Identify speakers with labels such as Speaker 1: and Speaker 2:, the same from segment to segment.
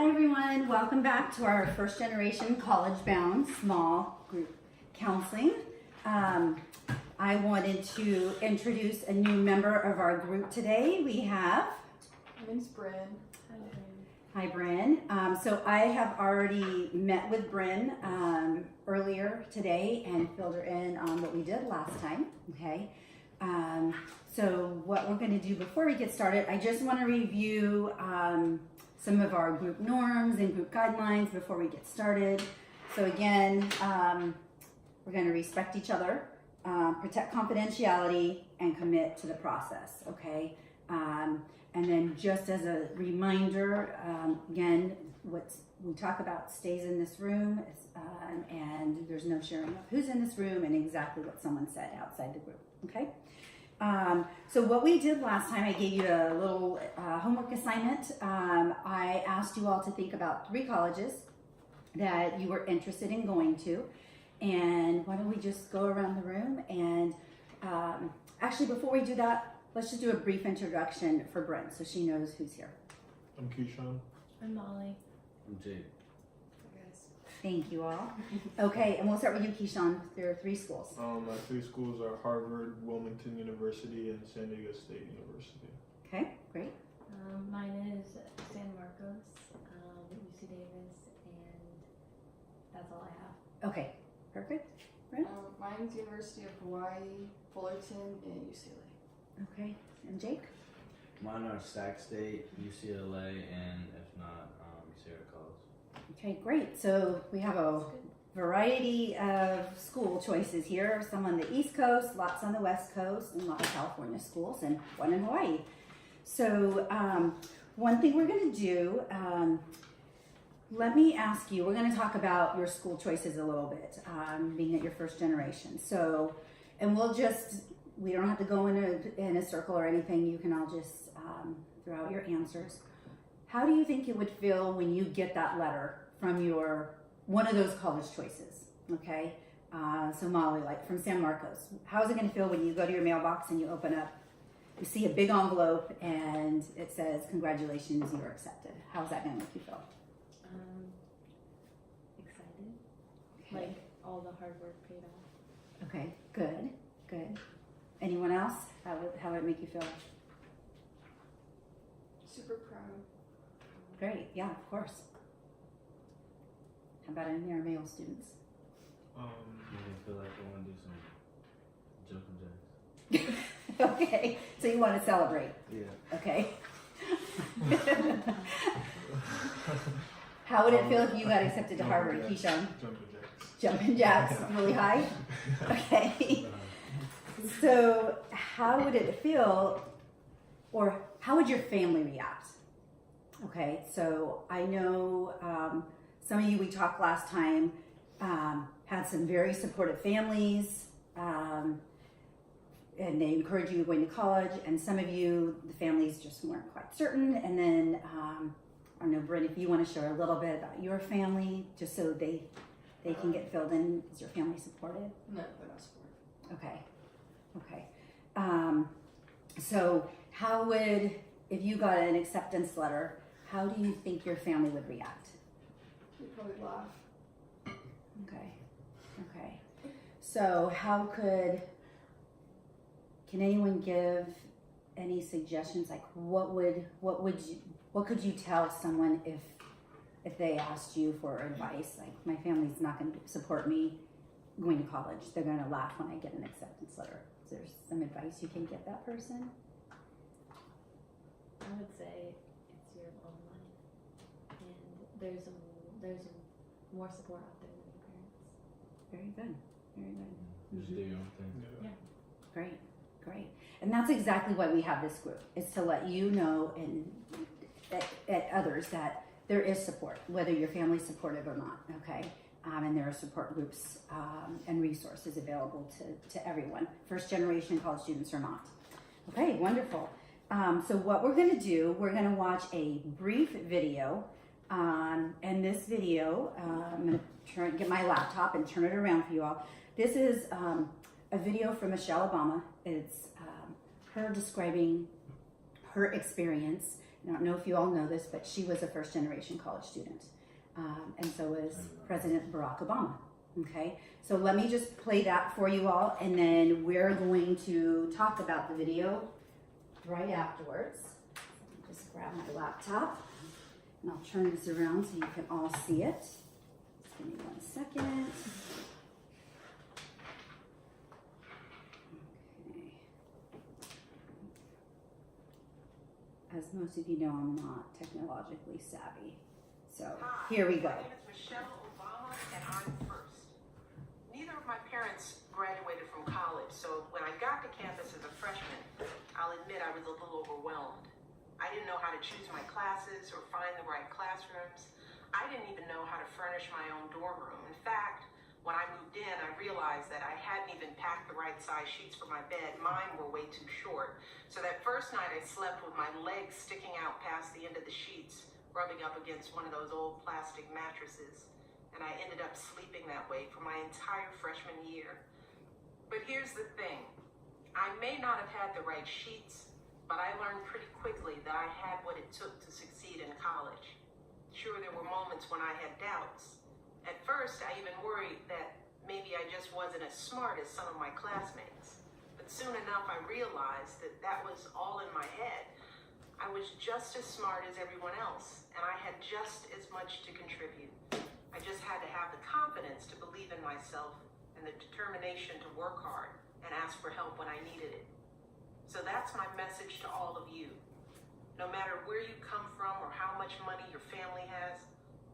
Speaker 1: Hi everyone, welcome back to our first generation college bound small group counseling. I wanted to introduce a new member of our group today. We have...
Speaker 2: My name's Bryn.
Speaker 1: Hi Bryn. So I have already met with Bryn earlier today and filled her in on what we did last time, okay? So what we're going to do before we get started, I just want to review some of our group norms and group guidelines before we get started. So again, we're going to respect each other, protect confidentiality, and commit to the process, okay? And then just as a reminder, again, what we talk about stays in this room, and there's no sharing of who's in this room and exactly what someone said outside the group, okay? So what we did last time, I gave you a little homework assignment. I asked you all to think about 3 colleges that you were interested in going to. And why don't we just go around the room and actually before we do that, let's just do a brief introduction for Brent so she knows who's here.
Speaker 3: I'm Keyshawn.
Speaker 2: I'm Molly.
Speaker 4: I'm Jake.
Speaker 1: Thank you all. Okay, and we'll start with you, Keyshawn. There are 3 schools.
Speaker 3: My 3 schools are Harvard, Wilmington University, and San Diego State University.
Speaker 1: Okay, great.
Speaker 2: Mine is San Marcos, UC Davis, and that's all I have.
Speaker 1: Okay, perfect.
Speaker 5: Mine's University of Hawaii, Fullerton, and UCLA.
Speaker 1: Okay, and Jake?
Speaker 4: Mine are Sac State, UCLA, and if not, Sierra College.
Speaker 1: Okay, great. So we have a variety of school choices here. Some on the East Coast, lots on the West Coast, and lots of California schools, and one in Hawaii. So one thing we're going to do, let me ask you, we're going to talk about your school choices a little bit, being that you're first generation. So, and we'll just, we don't have to go in a circle or anything. You can all just throw out your answers. How do you think it would feel when you get that letter from one of those college choices? Okay, so Molly, like from San Marcos, how's it going to feel when you go to your mailbox and you open up, you see a big envelope and it says, "Congratulations, you're accepted." How's that going to make you feel?
Speaker 2: Excited.
Speaker 1: Okay.
Speaker 2: Like all the hard work paid off.
Speaker 1: Okay, good, good. Anyone else? How would it make you feel?
Speaker 5: Super proud.
Speaker 1: Great, yeah, of course. How about any of our male students?
Speaker 4: I feel like I want to do some jumping jacks.
Speaker 1: Okay, so you want to celebrate?
Speaker 4: Yeah.
Speaker 1: Okay. How would it feel if you got accepted to Harvard, Keyshawn?
Speaker 3: Jumping jacks.
Speaker 1: Jumping jacks really high? Okay. So how would it feel, or how would your family react? Okay, so I know some of you, we talked last time, had some very supportive families, and they encourage you going to college, and some of you, the families just weren't quite certain. And then, I don't know, Brent, if you want to share a little bit about your family, just so they can get filled in. Is your family supportive?
Speaker 5: No, they're not supportive.
Speaker 1: Okay. So how would, if you got an acceptance letter, how do you think your family would react?
Speaker 5: They'd probably laugh.
Speaker 1: Okay. So can anyone give any suggestions? Like what could you tell someone if they asked you for advice? Like, my family's not going to support me going to college. They're going to laugh when I get an acceptance letter. Is there some advice you can give that person?
Speaker 2: I would say it's your own life, and there's more support out there than your parents.
Speaker 1: Very good.
Speaker 4: Just do your own thing.
Speaker 3: Yeah.
Speaker 1: Great. And that's exactly why we have this group, is to let you know and at others that there is support, whether your family's supportive or not, okay? And there are support groups and resources available to everyone, first generation college students or not. Okay, wonderful. So what we're gonna do, we're gonna watch a brief video. And this video, I'm gonna get my laptop and turn it around for you all. This is a video from Michelle Obama. It's her describing her experience I don't know if you all know this, but she was a first generation college student. And so was President Barack Obama. Okay, so let me just play that for you all, and then we're going to talk about the video right afterwards. Let me just grab my laptop, and I'll turn this around so you can all see it. Just give me 1 second. Okay. As most of you know, I'm not technologically savvy. So here we go.
Speaker 6: My name is Michelle Obama, and I'm first. Neither of my parents graduated from college, so when I got to campus as a freshman, I'll admit I was a little overwhelmed. I didn't know how to choose my classes or find the right classrooms. I didn't even know how to furnish my own dorm room. In fact, when I moved in, I realized that I hadn't even packed the right size sheets for my bed. Mine were way too short. So that first night I slept with my legs sticking out past the end of the sheets, rubbing up against one of those old plastic mattresses, and I ended up sleeping that way for my entire freshman year. But here's the thing, I may not have had the right sheets, but I learned pretty quickly that I had what it took to succeed in college. Sure, there were moments when I had doubts. At first, I even worried that maybe I just wasn't as smart as some of my classmates. But soon enough, I realized that that was all in my head. I was just as smart as everyone else, and I had just as much to contribute. I just had to have the confidence to believe in myself and the determination to work hard and ask for help when I needed it. So that's my message to all of you. No matter where you come from or how much money your family has,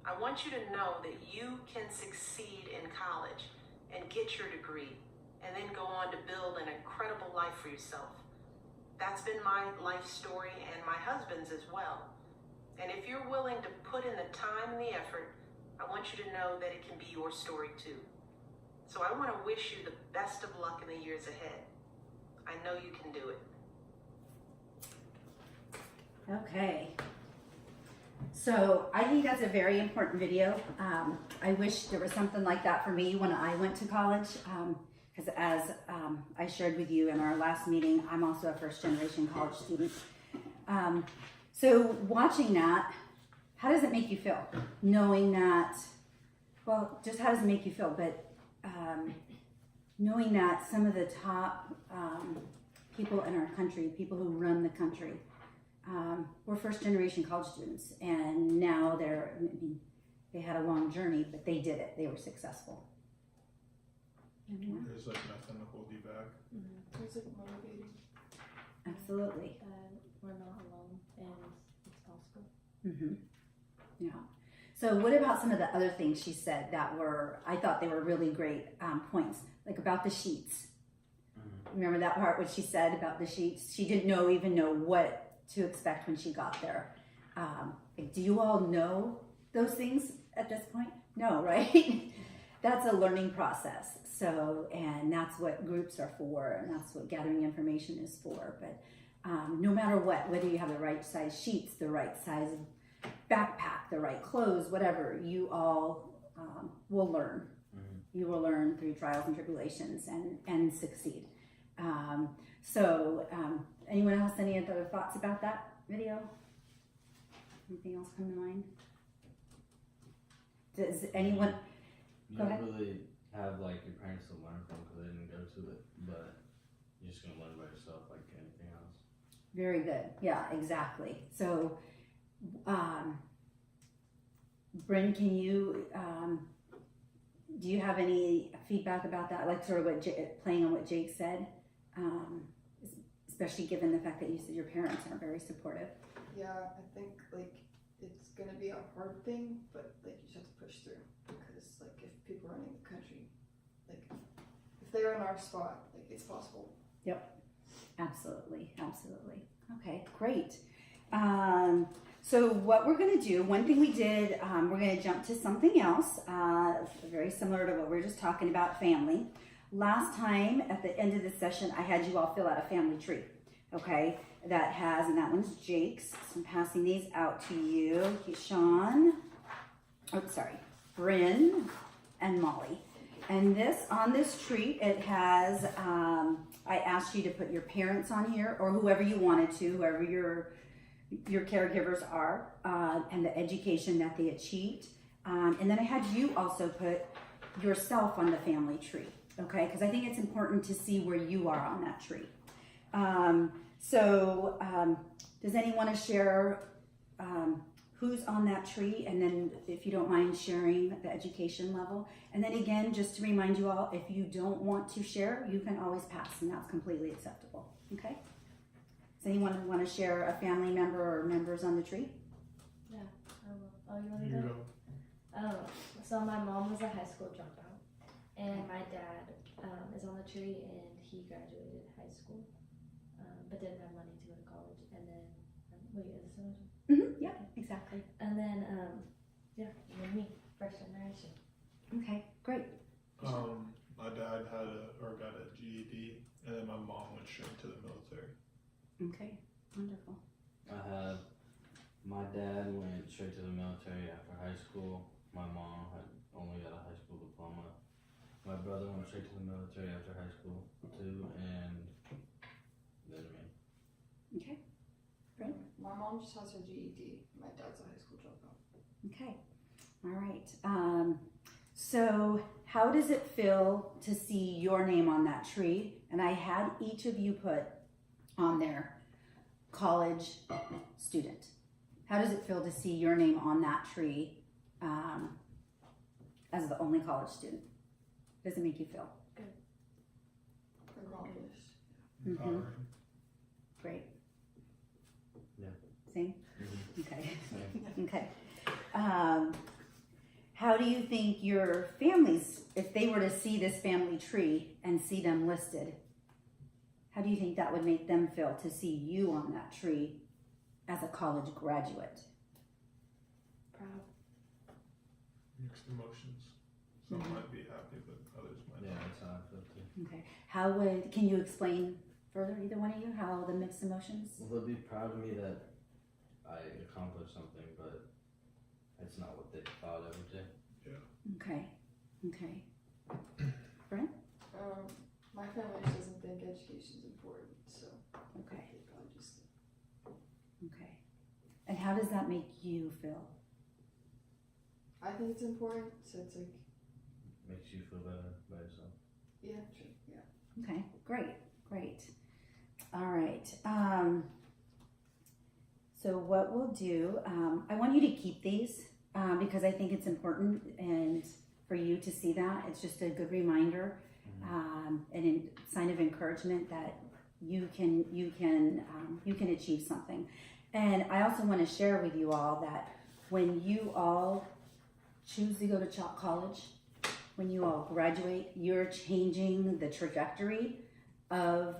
Speaker 6: I want you to know that you can succeed in college and get your degree and then go on to build an incredible life for yourself. That's been my life story and my husband's as well. And if you're willing to put in the time and the effort, I want you to know that it can be your story too. So I want to wish you the best of luck in the years ahead. I know you can do it.
Speaker 1: Okay. So I think that's a very important video. I wish there was something like that for me when I went to college. Because as I shared with you in our last meeting, I'm also a first generation college student. So watching that, how does it make you feel? Knowing that, well, just how does it make you feel? But knowing that some of the top people in our country, people who run the country, were first generation college students. And now they had a long journey, but they did it. They were successful.
Speaker 3: There's like nothing to hold you back.
Speaker 5: It's like motivating.
Speaker 1: Absolutely.
Speaker 2: We're not alone, and it's possible.
Speaker 1: Mm-hmm. Yeah. So what about some of the other things she said that I thought they were really great points, like about the sheets. Remember that part, what she said about the sheets? She didn't even know what to expect when she got there. Do you all know those things at this point? No, right? That's a learning process. So, and that's what groups are for, and that's what gathering information is for. But no matter what, whether you have the right size sheets, the right size backpack, the right clothes, whatever, you all will learn. You will learn through trials and tribulations and succeed. Anyone else, any other thoughts about that video? Anything else come to mind? Does anyone?
Speaker 4: You
Speaker 1: Go
Speaker 4: don't
Speaker 1: ahead.
Speaker 4: really have like your parents to learn from because they didn't go to it, but you're just gonna learn by yourself like anything else.
Speaker 1: Very good. Yeah, exactly. So, Bryn, can you, do you have any feedback about that? Like sort of playing on what Jake said, especially given the fact that you said your parents aren't very supportive.
Speaker 5: Yeah, I think like it's gonna be a hard thing, but like you just have to push through, because like if people running the country, like if they're in our spot, like it's possible.
Speaker 1: Yep. Absolutely. Okay, great. So what we're going to do, one thing we did, we're going to jump to something else, very similar to what we were just talking about, family. Last time at the end of the session, I had you all fill out a family tree, okay? And that one's Jake's. So I'm passing these out to you. Keyshawn, Bryn, and Molly. And on this tree, it has, I asked you to put your parents on here, or whoever you wanted to, whoever your your caregivers are, and the education that they achieved. And then I had you also put yourself on the family tree, okay? Because I think it's important to see where you are on that tree. Does anyone want to share who's on that tree? And then if you don't mind sharing the education level. And then again, just to remind you all, if you don't want to share, you can always pass, and that's completely acceptable, okay? Does anyone want to share a family member or members on the tree?
Speaker 2: Yeah, I will. Oh, you want me
Speaker 3: You
Speaker 2: to?
Speaker 3: go.
Speaker 2: So my mom was a high school dropout, and my dad is on the tree, and he graduated high school, but didn't have money to go to college. And then, wait, is this one?
Speaker 1: Yeah, exactly.
Speaker 2: And then, and then me, first generation.
Speaker 1: Okay, great.
Speaker 3: My dad got a GED, and then my mom went straight to the military.
Speaker 1: Okay, wonderful.
Speaker 4: My dad went straight to the military after high school. My mom had only got a high school diploma. My brother went straight to the military after high school too, and then me.
Speaker 1: Okay,
Speaker 5: My mom just has her GED. My dad's a high school dropout.
Speaker 1: okay. All right. So how does it feel to see your name on that tree? And I had each of you put on there college student. How does it feel to see your name on that tree as the only college student? Does it make you feel?
Speaker 5: Accomplished.
Speaker 3: Empowering.
Speaker 1: Great.
Speaker 4: Yeah.
Speaker 1: Same?
Speaker 4: Mm-hmm.
Speaker 1: Okay.
Speaker 4: Same.
Speaker 1: Okay. How do you think your families, if they were to see this family tree and see them listed, how do you think that would make them feel to see you on that tree as a college graduate?
Speaker 2: Proud.
Speaker 3: Mixed emotions. Some might be happy, but others might
Speaker 4: Yeah,
Speaker 3: not.
Speaker 4: that's how I feel too.
Speaker 1: Okay. Can you explain further, either one of you, how the mixed emotions?
Speaker 4: Well, they'll be proud of me that I accomplished something, but it's not what they thought I would do.
Speaker 1: Okay. Okay.
Speaker 5: My family just doesn't think education's important, so
Speaker 1: Okay.
Speaker 5: they probably just.
Speaker 1: Okay. And how does that make you feel?
Speaker 5: I think it's important, so it's like,
Speaker 4: Makes you feel better by yourself.
Speaker 5: yeah, true, yeah.
Speaker 1: Okay. Great. All right. So what we'll do, I want you to keep these because I think it's important and for you to see that. It's just a good reminder and a sign of encouragement that you can achieve something. And I also want to share with you all that when you all choose to go to Chalk College, when you all graduate, you're changing the trajectory of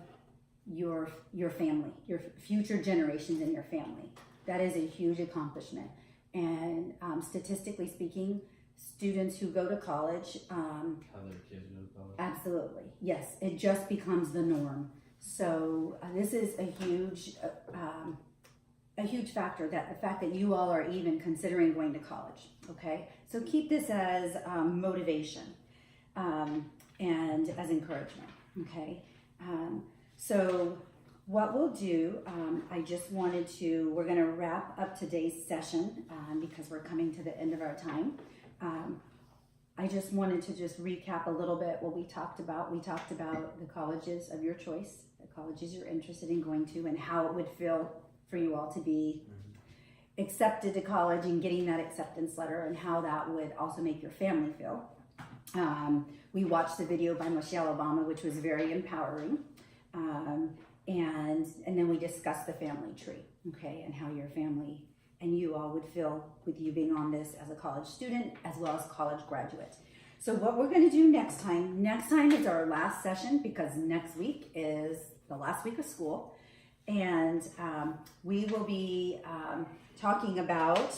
Speaker 1: your family, your future generations in your family. That is a huge accomplishment. And statistically speaking, students who go to college,
Speaker 4: How their kids go to college.
Speaker 1: absolutely, yes, it just becomes the norm. So this is a huge factor, that the fact that you all are even considering going to college. Okay, so keep this as motivation and as encouragement. Okay. So what we'll do, we're going to wrap up today's session because we're coming to the end of our time. I just wanted to recap a little bit what we talked about. We talked about the colleges of your choice, the colleges you're interested in going to, and how it would feel for you all to be accepted to college and getting that acceptance letter, and how that would also make your family feel. We watched the video by Michelle Obama, which was very empowering. And then we discussed the family tree, okay, and how your family and you all would feel with you being on this as a college student as well as college graduate. So what we're going to do next time is our last session, because next week is the last week of school, and we will be talking about,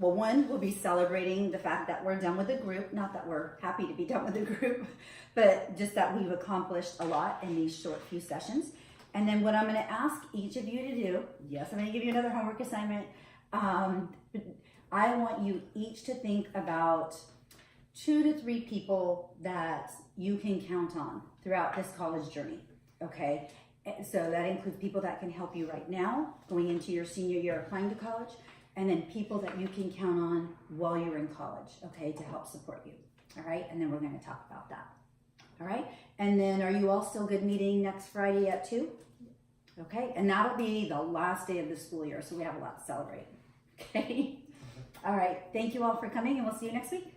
Speaker 1: we'll be celebrating the fact that we're done with the group. Not that we're happy to be done with the group, but just that we've accomplished a lot in these short few sessions. And then what I'm going to ask each of you to do, yes, I'm going to give you another homework assignment. I want you each to think about 2 to 3 people that you can count on throughout this college journey, okay? So that includes people that can help you right now, going into your senior year applying to college, and then people that you can count on while you're in college, okay, to help support you. All right, and then we're going to talk about that. All right, and then are you all still good meeting next Friday at 2? Okay, and that'll be the last day of the school year, so we have a lot to celebrate. Okay, all right, thank you all for coming, and we'll see you next week.